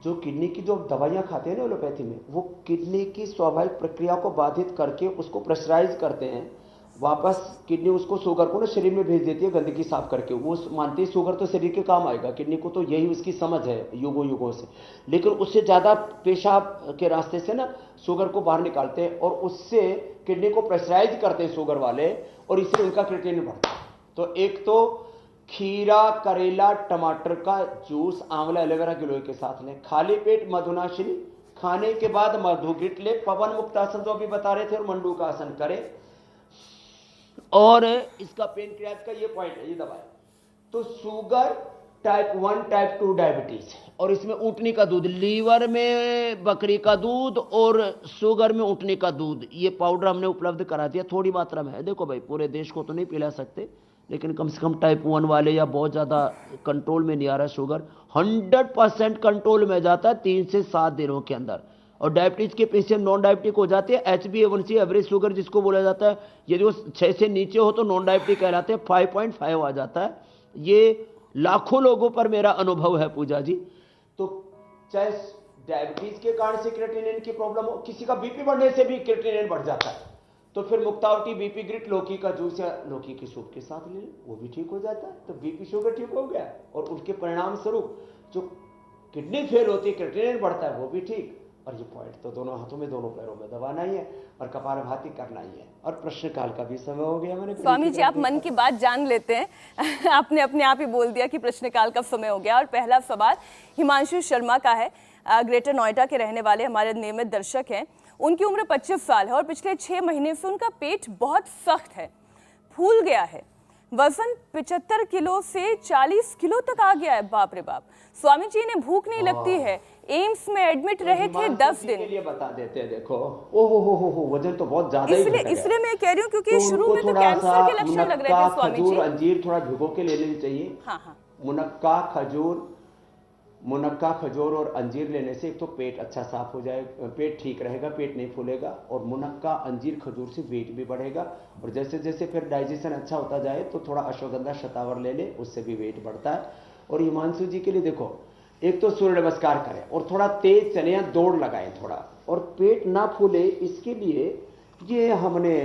[SPEAKER 4] जो किडनी की जो दवाइयाँ खाते हैं ना एलोपैथी में, वो किडनी की स्वाभाविक प्रक्रिया को बाधित करके उसको प्रेशराइज करते हैं, वापस किडनी उसको शुगर को ना शरीर में भेज देती है गंदगी साफ करके। वो मानती है शुगर तो शरीर के काम आएगा, किडनी को तो यही उसकी समझ है युगों युगों से। लेकिन उससे ज़्यादा पेशाब के रास्ते से ना शुगर को बाहर निकालते हैं और उससे किडनी को प्रेशराइज करते हैं शुगर वाले, और इससे उनका क्रिएटिनिन बढ़ता है। तो एक तो खीरा, करेला, टमाटर का जूस, आंवला, एलोवेरा गिलोय के साथ लें। खाली पेट मधुनाशिनी, खाने के बाद मधुगिट ले, पवन मुक्तासन जो अभी बता रहे थे, और मंडू का आसन करें। और इसका पेनक्रियाज का ये पॉइंट है, ये दबाए तो शुगर टाइप 1 टाइप 2 डायबिटीज, और इसमें ऊँटनी का दूध, लीवर में बकरी का दूध और शुगर में ऊँटनी का दूध, ये पाउडर हमने उपलब्ध करा दिया, थोड़ी मात्रा में है। देखो भाई पूरे देश को तो नहीं पिला सकते, लेकिन कम से कम टाइप 1 वाले या बहुत ज़्यादा कंट्रोल में नहीं आ रहा है शुगर, 100% कंट्रोल में जाता है 3 से 7 दिनों के अंदर। और डायबिटीज़ के पेशेंट नॉन डायबिटिक हो जाते हैं। HbA1c एवरेज शुगर जिसको बोला जाता है, यदि वो 6 से नीचे हो तो नॉन डायबिटिक कहलाते हैं, 5.5 आ जाता है। ये लाखों लोगों पर मेरा अनुभव है पूजा जी। तो चाहे डायबिटीज़ के कारण से क्रिएटिनिन की प्रॉब्लम हो, किसी का बीपी बढ़ने से भी क्रिएटिनिन बढ़ जाता है, तो फिर मुक्तावटी बीपी ग्रिट लौकी का जूस या लौकी की सूप के साथ ले लें, वो भी ठीक हो जाता है। तो बीपी शुगर ठीक हो गया, और उसके परिणाम स्वरूप जो किडनी फेल होती है, क्रिएटिनिन बढ़ता है, वो भी ठीक। और ये पॉइंट तो दोनों हाथों में, दोनों पैरों में दबाना ही है, और कपालभाति करना ही है। और प्रश्नकाल का भी समय हो गया। मैंने
[SPEAKER 1] स्वामी जी आप मन की बात जान लेते हैं। आपने अपने आप ही बोल दिया कि प्रश्नकाल का समय हो गया। और पहला सवाल हिमांशु शर्मा का है, ग्रेटर नोएडा के रहने वाले हमारे नियमित दर्शक हैं। उनकी उम्र 25 साल है और पिछले 6 महीने से उनका पेट बहुत सख्त है, फूल गया है। वजन 75 किलो से 40 किलो तक आ गया है। बाप रे बाप। स्वामी जी ने भूख नहीं लगती है, एम्स में एडमिट रहे थे 10 दिन।
[SPEAKER 4] के लिए बता देते हैं, देखो ओहो वजन तो बहुत ज्यादा ही
[SPEAKER 1] इसलिए मैं कह रही हूँ क्योंकि तो शुरू में तो कैंसर के लक्षण लग रहे थे स्वामी जी।
[SPEAKER 4] अंजीर थोड़ा भिगो के ले लेनी चाहिए।
[SPEAKER 1] हाँ।
[SPEAKER 4] मुनक्का, खजूर और अंजीर लेने से एक तो पेट अच्छा साफ हो जाए, पेट ठीक रहेगा, पेट नहीं फूलेगा, और मुनक्का, अंजीर, खजूर से वेट भी बढ़ेगा। और जैसे जैसे फिर डाइजेशन अच्छा होता जाए तो थोड़ा अश्वगंधा शतावर ले ले, उससे भी वेट बढ़ता है। और हिमांशु जी के लिए देखो, एक तो सूर्य नमस्कार करें और थोड़ा तेज चले या दौड़ लगाएं थोड़ा, और पेट ना फूले इसके लिए ये हमने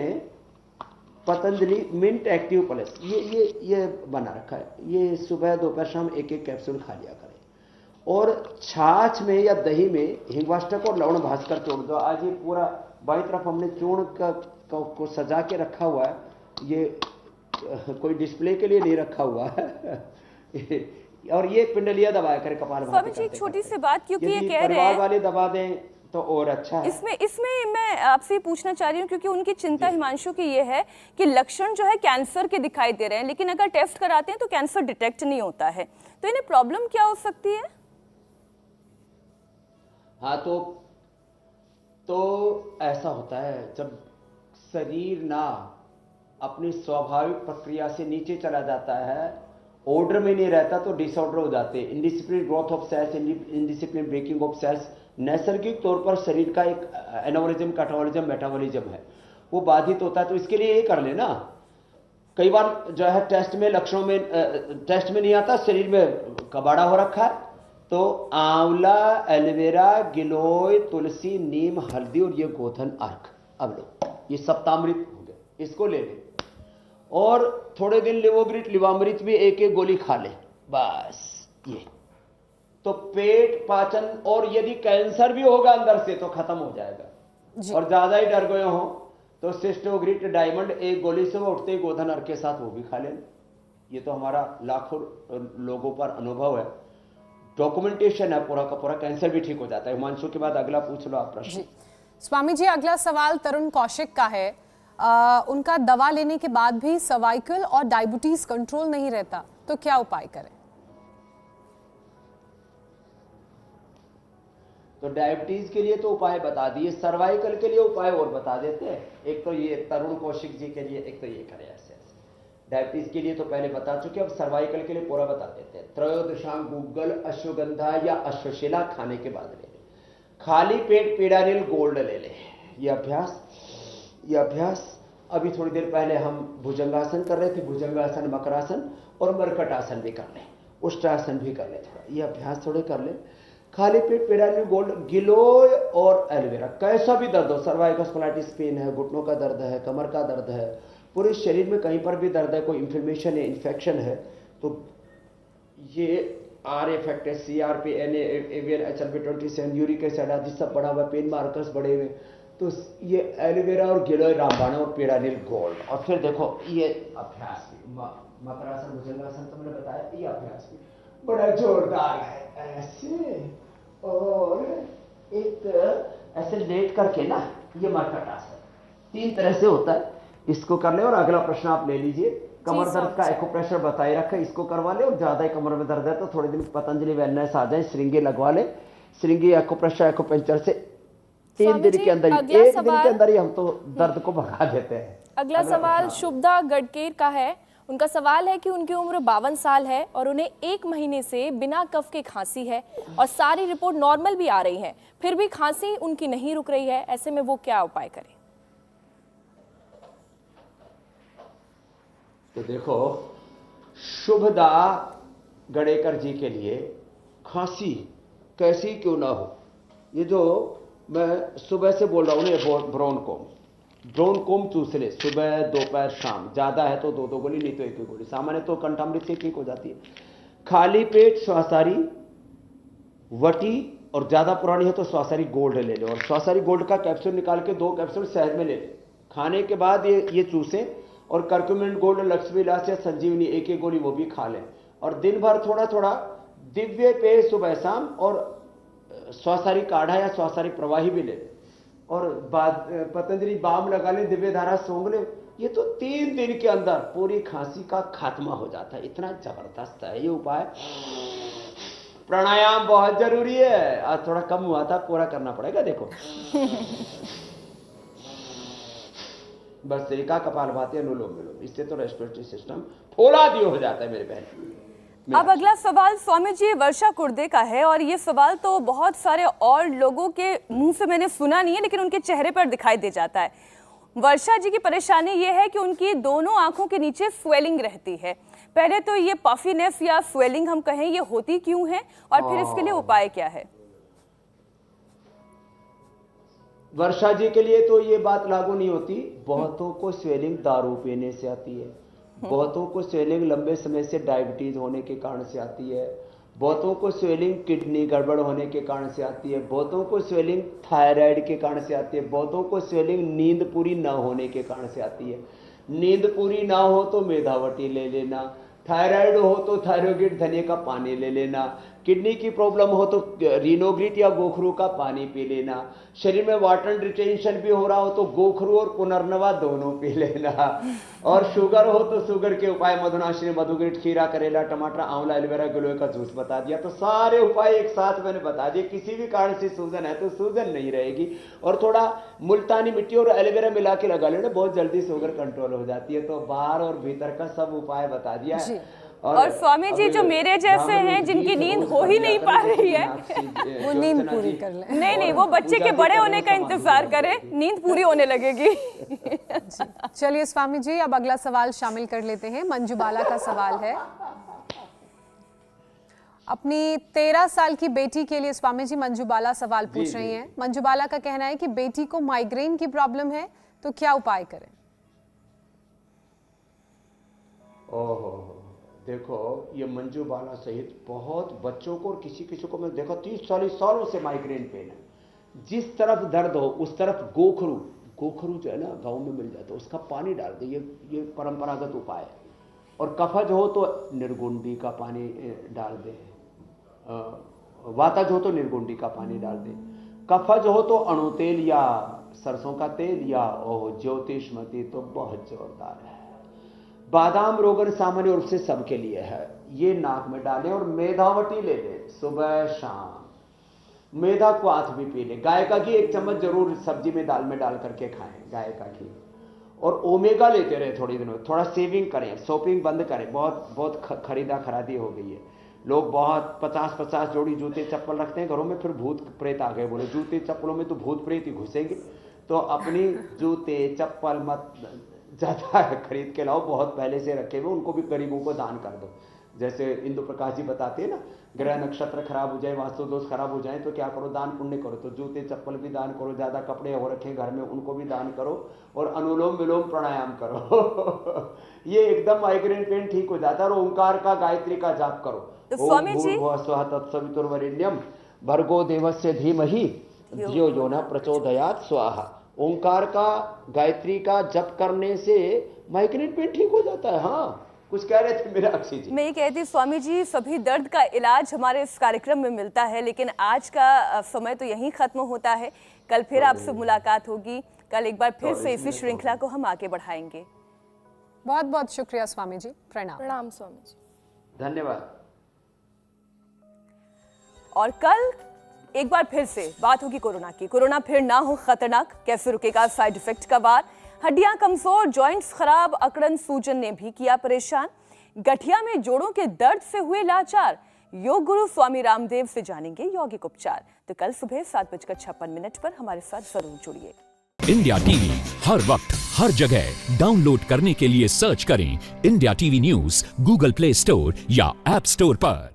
[SPEAKER 4] पतंजलि मिंट एक्टिव प्लस ये बना रखा है। ये सुबह दोपहर शाम एक कैप्सूल खा लिया करें। और छाछ में या दही में हिंगवाष्टक और लवण भास्कर तोड़ दो। आज ये पूरा बाई तरफ हमने चूर्ण को सजा के रखा हुआ है, ये कोई डिस्प्ले के लिए नहीं रखा हुआ है। और ये पिंडलिया दबाया करें कपालभाति करते।
[SPEAKER 1] एक छोटी सी बात, क्योंकि ये कह रहे हैं
[SPEAKER 4] वाले दबा दें तो और अच्छा है।
[SPEAKER 1] इसमें मैं आपसे पूछना चाह रही हूँ, क्योंकि उनकी चिंता हिमांशु की ये है कि लक्षण जो है कैंसर के दिखाई दे रहे हैं, लेकिन अगर टेस्ट कराते हैं तो कैंसर डिटेक्ट नहीं होता है, तो इन्हें प्रॉब्लम क्या हो सकती है?
[SPEAKER 4] हाँ, तो ऐसा होता है जब शरीर ना अपनी स्वाभाविक प्रक्रिया से नीचे चला जाता है, ऑर्डर में नहीं रहता, तो डिसऑर्डर हो जाते हैं। Indiscipline growth of cells, indiscipline breaking of cells, नैसर्गिक तौर पर शरीर का एक एनाबॉलिज्म, कैटाबॉलिज्म, मेटाबॉलिज्म है, वो बाधित होता है। तो इसके लिए ये कर लेना, कई बार जो है टेस्ट में लक्षणों में टेस्ट में नहीं आता, शरीर में कबाड़ा हो रखा है, तो आंवला, एलोवेरा, गिलोय, तुलसी, नीम, हल्दी और ये गोधन अर्क, अब लो, ये सप्तामृत हो गए, इसको ले ले। और थोड़े दिन लिवोग्रिट, लिवामृत भी एक गोली खा ले, बस ये तो पेट, पाचन, और यदि कैंसर भी होगा अंदर से तो खत्म हो जाएगा।
[SPEAKER 5] और ज्यादा ही डर गए हो तो सिस्टोग्रिट डायमंड एक गोली से वो उठते ही गोधन अर्क के साथ वो भी खा लेना। ये तो हमारा लाखों लोगों पर अनुभव है, डॉक्यूमेंटेशन है पूरा का पूरा। कैंसर भी ठीक हो जाता है। हिमांशु के बाद अगला पूछ लो आप प्रश्न।
[SPEAKER 2] स्वामी जी, अगला सवाल तरुण कौशिक का है। उनका दवा लेने के बाद भी सर्वाइकल और डायबिटीज कंट्रोल नहीं रहता, तो क्या उपाय करें?
[SPEAKER 5] तो डायबिटीज के लिए तो उपाय बता दिए, सर्वाइकल के लिए उपाय और बता देते हैं। एक तो ये तरुण कौशिक जी के लिए, एक तो ये करें ऐसे ऐसे। डायबिटीज के लिए तो पहले बता चुके, अब सर्वाइकल के लिए पूरा बता देते हैं। त्रयोदशांग गूगल अश्वगंधा या अश्वशिला खाने के बाद ले ले। खाली पेट पीडानिल गोल्ड ले ले। ये अभ्यास अभी थोड़ी देर पहले हम भुजंगासन कर रहे थे, भुजंगासन, मकरासन और मरकटासन भी कर ले, उष्ट्रासन भी कर ले। थोड़ा ये अभ्यास थोड़े कर ले। खाली पेट पीडानिल गोल्ड, गिलोय और एलोवेरा। कैसा भी दर्द हो, सर्वाइकल स्पॉन्डिलाइटिस पेन है, घुटनों का दर्द है, कमर का दर्द है, पूरे शरीर में कहीं पर भी दर्द है, कोई इन्फ्लेमेशन है, इन्फेक्शन है, तो ये RF, CRP, NA, AVN, HLB27, uric acid आदि सब बढ़ा हुआ, पेन मार्कर्स बढ़े हुए, तो ये एलोवेरा और गिलोय रामबाण और पीडानिल गोल्ड। और फिर देखो ये अभ्यास भी, मकरासन, भुजंगासन तो मैंने बताया, ये अभ्यास भी बड़ा जोरदार है। ऐसे और एक ऐसे लेट करके ना, ये मरकटासन 3 तरह से होता है, इसको कर ले। और अगला प्रश्न आप ले लीजिए। कमर दर्द का एक्यूप्रेशर बताए रखा है, इसको करवा ले। और ज्यादा ही कमर में दर्द है तो थोड़े दिन पतंजलि वेलनेस आ जाए, श्रृंगी लगवा ले। श्रृंगी एक्यूप्रेशर एक्यूपंक्चर से 3 दिन के अंदर, 1 दिन के अंदर ही हम तो दर्द को भगा देते हैं।
[SPEAKER 3] अगला सवाल शुभदा गडकेर का है। उनका सवाल है कि उनकी उम्र 52 साल है और उन्हें 1 महीने से बिना कफ के खांसी है और सारी रिपोर्ट नॉर्मल भी आ रही है, फिर भी खांसी उनकी नहीं रुक रही है। ऐसे में वो क्या उपाय करें?
[SPEAKER 5] तो देखो, शुभदा गडेकर जी के लिए खांसी कैसी क्यों ना हो, ये जो मैं सुबह से बोल रहा हूं, ये ब्रोनकोम चूस ले, सुबह दोपहर शाम। ज्यादा है तो 2-2 गोली, नहीं तो 1 गोली। सामान्य तो कंठामृत से ठीक हो जाती है। खाली पेट श्वासारी वटी, और ज्यादा पुरानी है तो श्वासारी गोल्ड ले लो। और श्वासारी गोल्ड का कैप्सूल निकाल के 2 कैप्सूल शहद में ले ले। खाने के बाद ये चूसे। और कर्क्यूमिन गोल्ड, लक्ष्मी विलास या संजीवनी 1-1 गोली वो भी खा लें। और दिन भर थोड़ा थोड़ा दिव्य पेय सुबह शाम, और श्वासारी काढ़ा या श्वासारी प्रवाही भी ले लें। और पतंजलि बाम लगा ले, दिव्य धारा सोंग ले। ये तो 3 दिन के अंदर पूरी खांसी का खात्मा हो जाता है। इतना जबरदस्त है ये उपाय। प्राणायाम बहुत जरूरी है। आज थोड़ा कम हुआ था, पूरा करना पड़ेगा। देखो भस्त्रिका, कपालभाति, अनुलोम विलोम, इससे तो रेस्पिरेटरी सिस्टम फौलादी हो जाता है मेरे बहन।
[SPEAKER 1] अब अगला सवाल स्वामी जी वर्षा कुर्दे का है। और ये सवाल तो बहुत सारे और लोगों के मुंह से मैंने सुना नहीं है, लेकिन उनके चेहरे पर दिखाई दे जाता है। वर्षा जी की परेशानी ये है कि उनकी दोनों आंखों के नीचे स्वेलिंग रहती है। पहले तो ये पफीनेस या स्वेलिंग हम कहें, ये होती क्यों है और फिर इसके लिए उपाय क्या है?
[SPEAKER 5] वर्षा जी के लिए तो ये बात लागू नहीं होती। बहुतों को स्वेलिंग दारू पीने से आती है, बहुतों को स्वेलिंग लंबे समय से डायबिटीज होने के कारण से आती है, बहुतों को स्वेलिंग किडनी गड़बड़ होने के कारण से आती है, बहुतों को स्वेलिंग थायराइड के कारण से आती है, बहुतों को स्वेलिंग नींद पूरी ना होने के कारण से आती है। नींद पूरी ना हो तो मेधावटी ले लेना, थायराइड हो तो थायरोगिड धनिया का पानी ले लेना, किडनी की प्रॉब्लम हो तो रिनोग्रिट या गोखरू का पानी पी लेना, शरीर में वाटर रिटेंशन भी हो रहा हो तो गोखरू और पुनर्नवा दोनों पी लेना, और शुगर हो तो शुगर के उपाय मधुनाशिनी, मधुग्रिट, खीरा, करेला, टमाटर, आंवला, एलोवेरा, गिलोय का जूस बता दिया। तो सारे उपाय एक साथ मैंने बता दिए। किसी भी कारण से सूजन है तो सूजन नहीं रहेगी। और थोड़ा मुल्तानी मिट्टी और एलोवेरा मिला के लगा लेना, बहुत जल्दी शुगर कंट्रोल हो जाती है। तो बाहर और भीतर का सब उपाय बता दिया है।
[SPEAKER 1] और स्वामी जी जो मेरे जैसे हैं, जिनकी नींद हो ही नहीं पा रही है,
[SPEAKER 2] वो नींद पूरी कर ले।
[SPEAKER 1] नहीं, वो बच्चे के बड़े होने का इंतजार करें, नींद पूरी होने लगेगी।
[SPEAKER 2] चलिए स्वामी जी, अब अगला सवाल शामिल कर लेते हैं। मंजू बाला का सवाल है। अपनी 13 साल की बेटी के लिए स्वामी जी मंजू बाला सवाल पूछ रही हैं। मंजू बाला का कहना है कि बेटी को माइग्रेन की प्रॉब्लम है, तो क्या उपाय करें?
[SPEAKER 5] ओहो, देखो ये मंजू बाला सहित बहुत बच्चों को और किसी को मैं देखा 30-40 सालों से माइग्रेन पेन है। जिस तरफ दर्द हो उस तरफ गोखरू जो है ना गाँव में मिल जाता है, उसका पानी डाल दे, ये परंपरागत उपाय है। और कफज हो तो निर्गुंडी का पानी डाल दे, वातज हो तो निर्गुंडी का पानी डाल दे, कफज हो तो अणु तेल या सरसों का तेल, या ओह ज्योतिषमती तो बहुत जोरदार है। बादाम रोगन सामान्य रूप से सबके लिए है, ये नाक में डालें और मेधावटी ले लें सुबह शाम। मेधा को हाथ भी पी ले। गाय का घी 1 चम्मच जरूर सब्जी में दाल में डाल करके खाएं, गाय का घी। और ओमेगा लेते रहे थोड़ी दिनों, थोड़ा सेविंग करें, शॉपिंग बंद करें, बहुत खरीदा खरादी हो गई है। लोग बहुत 50-50 जोड़ी जूते चप्पल रखते हैं घरों में, फिर भूत प्रेत आ गए, बोले जूते चप्पलों में तो भूत प्रेत ही घुसेंगे। तो अपनी जूते चप्पल मत ज़्यादा खरीद के लाओ, बहुत पहले से रखे हुए उनको भी गरीबों को दान कर दो। जैसे इंदु प्रकाश जी बताते हैं ना, ग्रह नक्षत्र खराब हो जाए, वास्तु दोष खराब हो जाए तो क्या करो, दान पुण्य करो। तो जूते चप्पल भी दान करो, ज़्यादा कपड़े हो रखे घर में उनको भी दान करो, और अनुलोम विलोम प्राणायाम करो। ये एकदम माइग्रेन पेन ठीक हो जाता है। और ओंकार का गायत्री का जाप करो।
[SPEAKER 3] तो स्वामी जी,
[SPEAKER 5] स्वः तत्सवितुर्वरेण्यम भर्गो देवस्य धीमहि धियो यो न प्रचोदयात् स्वाहा। ओंकार का गायत्री का जप करने से माइग्रेन पेन ठीक हो जाता है। हाँ, कुछ कह रहे थे मेरा अक्षय जी।
[SPEAKER 1] मैं ये कहती स्वामी जी, सभी दर्द का इलाज हमारे इस कार्यक्रम में मिलता है, लेकिन आज का समय तो यहीं खत्म होता है। कल फिर आपसे मुलाकात होगी, कल एक बार फिर से इसी श्रृंखला को हम आगे बढ़ाएंगे।
[SPEAKER 2] बहुत बहुत शुक्रिया स्वामी जी, प्रणाम।
[SPEAKER 3] प्रणाम स्वामी जी,
[SPEAKER 5] धन्यवाद।
[SPEAKER 1] और कल एक बार फिर से बात होगी कोरोना की। कोरोना फिर ना हो खतरनाक, कैसे रुकेगा साइड इफेक्ट का वार। हड्डियां कमजोर, जॉइंट्स खराब, अकड़न सूजन ने भी किया परेशान। गठिया में जोड़ों के दर्द से हुए लाचार, योग गुरु स्वामी रामदेव से जानेंगे यौगिक उपचार। तो कल सुबह 7:56 पर हमारे साथ जरूर जुड़िए।
[SPEAKER 6] इंडिया टीवी हर वक्त हर जगह डाउनलोड करने के लिए सर्च करें India TV news Google play store या ऐप स्टोर पर।